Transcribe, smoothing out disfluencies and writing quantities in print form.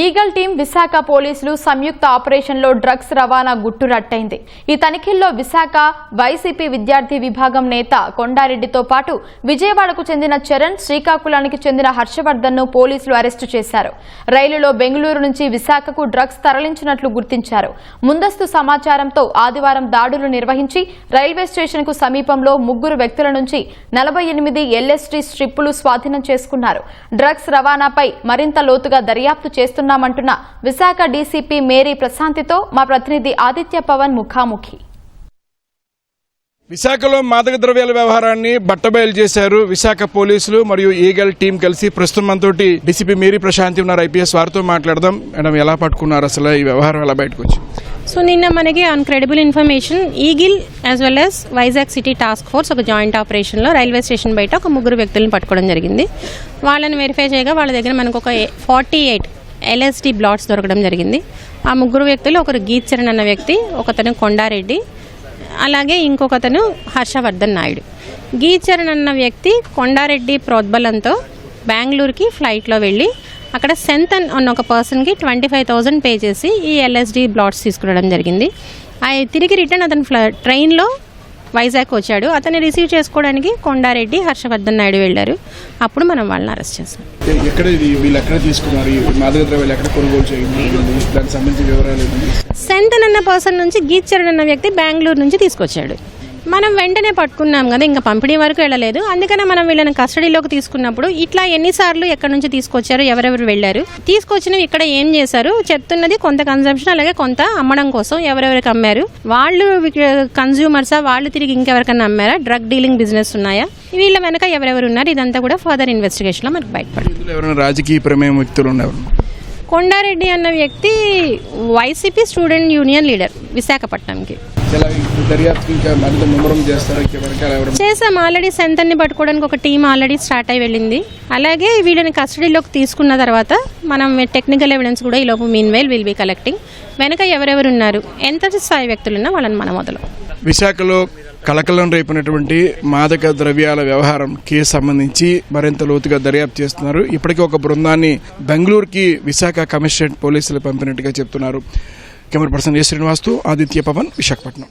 Eagle team Visakha పోలీసులు సంయుక్త ఆపరేషన్లో drugs రవాణా గుట్టు రట్టయింది. ఈ తనిఖీల్లో విశాఖ వైసీపీ విద్యార్థి విభాగం నేత కొండారెడ్డితో పాటు విజయవాడకు చెందిన చరణ్, శ్రీకాకుళానికి చెందిన హర్షవర్ధన్ ను పోలీసులు అరెస్టు చేశారు. రైలులో బెంగళూరు నుంచి విశాఖకు డ్రగ్స్ తరలించినట్లు గుర్తించారు. ముందస్తు సమాచారంతో ఆదివారం దాడులు నిర్వహించి రైల్వే స్టేషన్ కు సమీపంలో 3 వ్యక్తుల నుంచి 48 LSD స్ట్రిప్పులు స్వాధీనం చేసుకున్నారు. డ్రగ్స్ రవాణాపై మరింత లోతుగా దర్యాప్తు చేస్తున్నామంటున్న విశాఖ డీసీపీ మేరీ ప్రశాంతితో మా ప్రతినిధి ఆదిత్య పవన్ ముఖాముఖి. విశాఖలో మాదక ద్రవ్యాల వ్యవహారాన్ని బట్టబయలు చేశారు విశాఖ పోలీసులు మరియు ఈగల్ టీం కలిసి. ప్రస్తుతం మనతోటి డీసీపీ మేరీ ప్రశాంతి ఉన్నారు, ఐపీఎస్. వారితో మాట్లాడదాం. మేడం, ఎలా పట్టుకున్నారు, అసలు ఈ వ్యవహారం ఎలా బయటకు వచ్చింది? సో నిన్న మనకి on credible information eagle as well as Vizag city task force ఒక జాయింట్ ఆపరేషన్లో రైల్వే స్టేషన్ బయట ఒక 3 వ్యక్తులను పట్టుకోవడం జరిగింది. వాళ్ళని వెరిఫై చేయగా వాళ్ళ దగ్గర మనకు ఒక 48 LSD బ్లాట్స్ దొరకడం జరిగింది. ఆ 3 వ్యక్తులు ఒకరు గీచరణ్ అన్న వ్యక్తి, ఒకతను కొండారెడ్డి, అలాగే ఇంకొకతను హర్షవర్ధన్ నాయుడు. గీచరణ్ అన్న వ్యక్తి కొండారెడ్డి ప్రోద్బలంతో బెంగళూరుకి ఫ్లైట్లో వెళ్ళి అక్కడ సెంతన్ అన్న ఒక పర్సన్కి 25,000 పే చేసి ఈ LSD బ్లాట్స్ తీసుకురావడం జరిగింది. తిరిగి రిటర్న్ అతను ట్రైన్లో వైజాగ్ వచ్చాడు. అతన్ని రిసీవ్ చేసుకోవడానికి కొండారెడ్డి, హర్షవర్ధన్ నాయుడు వెళ్ళారు. అప్పుడు మనం వాళ్ళని అరెస్ట్ చేసాం. సెంతన్ అన్న పర్సన్ నుంచి గీచరణ్ అన్న వ్యక్తి బెంగళూరు నుంచి తీసుకొచ్చాడు. మనం వెంటనే పట్టుకున్నాం కదా, ఇంకా పంపిణీ వరకు వెళ్ళలేదు. అందుకనే మనం వీళ్ళని కస్టడీలోకి తీసుకున్నప్పుడు ఇట్లా ఎన్నిసార్లు ఎక్కడి నుంచి తీసుకొచ్చారు, ఎవరెవరు వెళ్ళారు, తీసుకొచ్చినవి ఇక్కడ ఏం చేశారు, చెప్తున్నది కొంత కన్సంప్షన్ అలాగే కొంత అమ్మడం కోసం ఎవరెవరికి అమ్మారు, వాళ్ళు కన్జ్యూమర్సా, వాళ్ళు తిరిగి ఇంకెవరికన్నా అమ్మారా, డ్రగ్ డీలింగ్ బిజినెస్ ఉన్నాయా, వీళ్ళ వెనక ఎవరెవరు ఉన్నారు, ఇదంతా కూడా ఫర్దర్ ఇన్వెస్టిగేషన్ లో మనకు బయటపడుతుంది. రాజకీయ ప్రమేయం వ్యక్తులు ఉన్నారు. కొండారెడ్డి అన్న వ్యక్తి వైసీపీ స్టూడెంట్ యూనియన్ లీడర్ విశాఖపట్నంకి. చేసాం ఆల్రెడీ. సెంతన్ని పట్టుకోవడానికి ఒక టీం ఆల్రెడీ స్టార్ట్ అయి వెళ్ళింది. అలాగే వీళ్ళని కస్టడీలోకి తీసుకున్న తర్వాత మనం టెక్నికల్ ఎవిడెన్స్ కూడా ఈలోపు mean while will be collecting. వెనక ఎవరెవరు ఉన్నారు, ఎంత స్థాయి వ్యక్తులున్నా వాళ్ళని మన మొదలు. విశాఖలో కలకలం రేపినటువంటి మాదక ద్రవ్యాల వ్యవహారం కేసు సంబంధించి మరింత లోతుగా దర్యాప్తు చేస్తున్నారు. ఇప్పటికీ ఒక బృందాన్ని బెంగళూరుకి విశాఖ కమిషనరేట్ పోలీసులు పంపినట్టుగా చెప్తున్నారు. కెమెరా పర్సన్ ఏ శ్రీనివాస్తో ఆదిత్య పవన్, విశాఖపట్నం.